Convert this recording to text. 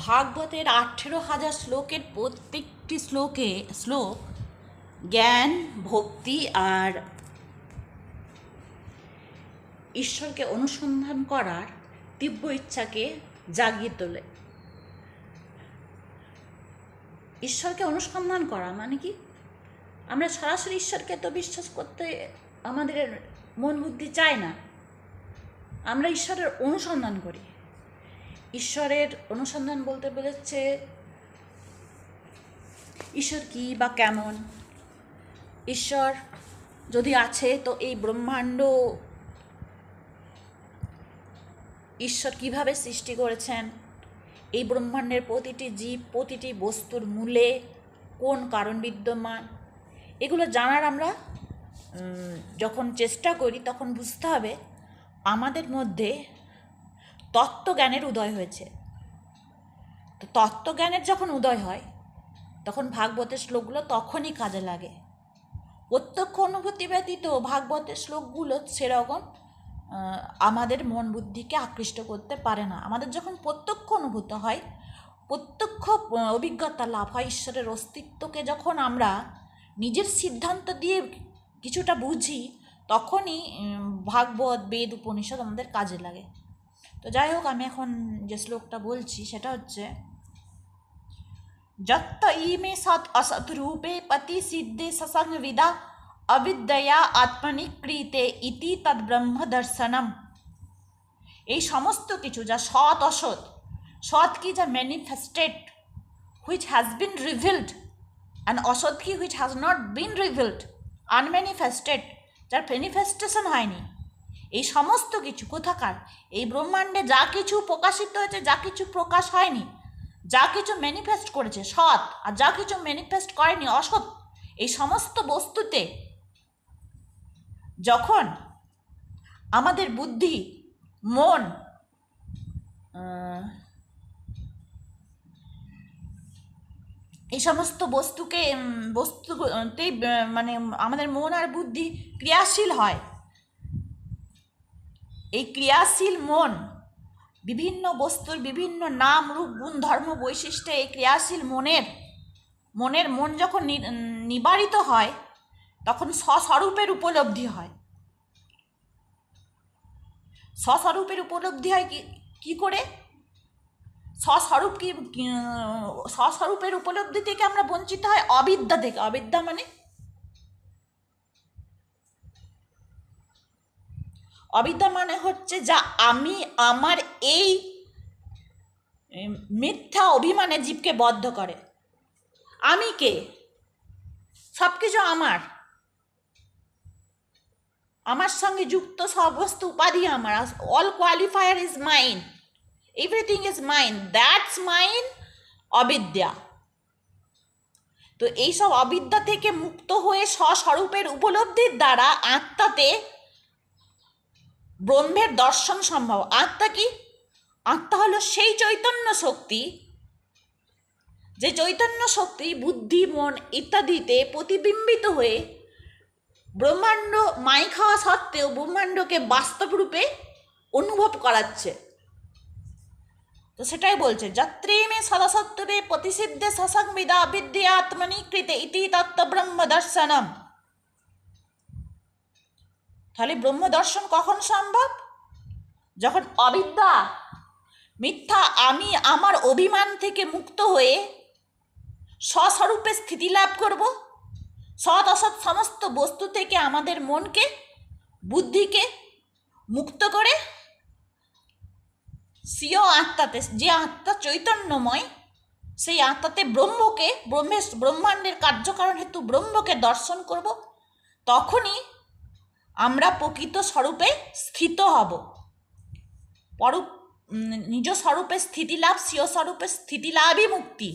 ভাগবতের 18,000 শ্লোকের প্রত্যেকটি শ্লোক জ্ঞান, ভক্তি আর ঈশ্বরকে অনুসন্ধান করার তীব্র ইচ্ছাকে জাগিয়ে তোলে। ঈশ্বরকে অনুসন্ধান করা মানে কি? আমরা সরাসরি ঈশ্বরকে তো বিশ্বাস করতে আমাদের মন বুদ্ধি চায় না। আমরা ঈশ্বরের অনুসন্ধান করি। ঈশ্বরের অনুসন্ধান বলতে বোঝাচ্ছে ঈশ্বর কি বা কেমন, ঈশ্বর যদি আছে তো এই ব্রহ্মাণ্ড ঈশ্বর কিভাবে সৃষ্টি করেছেন, এই ব্রহ্মাণ্ডের প্রতিটি জীব, প্রতিটি বস্তুর মূলে কোন কারণ বিদ্যমান, এগুলো জানার আমরা যখন চেষ্টা করি তখন বুঝতে হবে আমাদের মধ্যে তত্ত্বজ্ঞানের উদয় হয়েছে। তো তত্ত্বজ্ঞানের যখন উদয় হয় তখন ভাগবতের শ্লোকগুলো তখনই কাজে লাগে। প্রত্যক্ষ অনুভূতি ব্যতীত ভাগবতের শ্লোকগুলো সেরকম আমাদের মন বুদ্ধিকে আকৃষ্ট করতে পারে না। আমাদের যখন প্রত্যক্ষ অনুভূত হয়, প্রত্যক্ষ অভিজ্ঞতা লাভ হয়, ঈশ্বরের অস্তিত্বকে যখন আমরা নিজের সিদ্ধান্ত দিয়ে কিছুটা বুঝি, তখনই ভাগবত, বেদ, উপনিষদ আমাদের কাজে লাগে। তো যাই হোক, আমি এখন যে শ্লোকটা বলছি সেটা হচ্ছে যত্ত ইমে সৎ অসৎ রূপে পতি সিদ্ধে সসঙ্গ বিদা অবিদ্যয়া আত্মনি ক্রীতে ইতি তদ ব্রহ্ম দর্শনম। এই সমস্ত কিছু যা সৎ অসৎ, সৎ কি যা manifested which has been revealed, and অসৎ কি which has not been revealed, unmanifested, যার ম্যানিফেস্টেশন হয়নি। এই সমস্ত কিছু কোথাকার? এই ব্রহ্মাণ্ডে যা কিছু প্রকাশিত হয়েছে, যা কিছু প্রকাশ হয়নি, যা কিছু ম্যানিফেস্ট করেছে সৎ, আর যা কিছু ম্যানিফেস্ট করেনি অসৎ, এই সমস্ত বস্তুতে যখন আমাদের বুদ্ধি, মন, এই সমস্ত বস্তুতে মানে আমাদের মন আর বুদ্ধি ক্রিয়াশীল হয়, এই ক্রিয়াশীল মন বিভিন্ন বস্তুর বিভিন্ন নাম, রূপ, গুণ, ধর্ম, বৈশিষ্ট্য, এই ক্রিয়াশীল মন যখন নিবারিত হয় তখন স্বস্বরূপের উপলব্ধি হয়। স্বস্বরূপের উপলব্ধি হয় কি করে? স্বস্বরূপের উপলব্ধি থেকে আমরা বঞ্চিত হয় অবিদ্যা থেকে। অবিদ্যা মানে হচ্ছে যা আমি আমার এই মিথ্যা অভিমানে জীবকে বদ্ধ করে। আমি কে? সব কিছু আমার সঙ্গে যুক্ত সমস্ত উপাধি আমার। All qualifier is mine, everything is mine, that's mine অবিদ্যা। তো এইসব অবিদ্যা থেকে মুক্ত হয়ে স্বস্বরূপের উপলব্ধির দ্বারা আত্মাতে ব্রহ্মের দর্শন সম্ভব। আত্মা কি? আত্মা হলো সেই চৈতন্য শক্তি, যে চৈতন্য শক্তি বুদ্ধি, মন ইত্যাদিতে প্রতিবিম্বিত হয়ে ব্রহ্মাণ্ড মাই খাওয়া সত্ত্বেও ব্রহ্মাণ্ডকে বাস্তব রূপে অনুভব করাচ্ছে। তো সেটাই বলছে, যত্রেমে সদসত্তরে প্রতিসিদ্ধে সসংবিদা বিদ্যা আত্মনি কৃতে ইতি তত্ত্ব ব্রহ্ম দর্শনম। তাহলে ব্রহ্ম দর্শন কখন সম্ভব? যখন অবিদ্যা, মিথ্যা আমি আমার অভিমান থেকে মুক্ত হয়ে স্বস্বরূপে স্থিতি লাভ করব। সৎ অসৎ সমস্ত বস্তু থেকে আমাদের মনকে, বুদ্ধিকে মুক্ত করে স্বীয় আত্মাতে, যে আত্মা চৈতন্যময়, সেই আত্মাতে ব্রহ্মাণ্ডের কার্যকারণ হেতু ব্রহ্মকে দর্শন করব। তখনই আমরা প্রকৃত স্বরূপে স্থিত হব। নিজ স্বরূপে স্থিতি লাভ, স্বীয় স্বরূপে স্থিতি লাভই মুক্তি।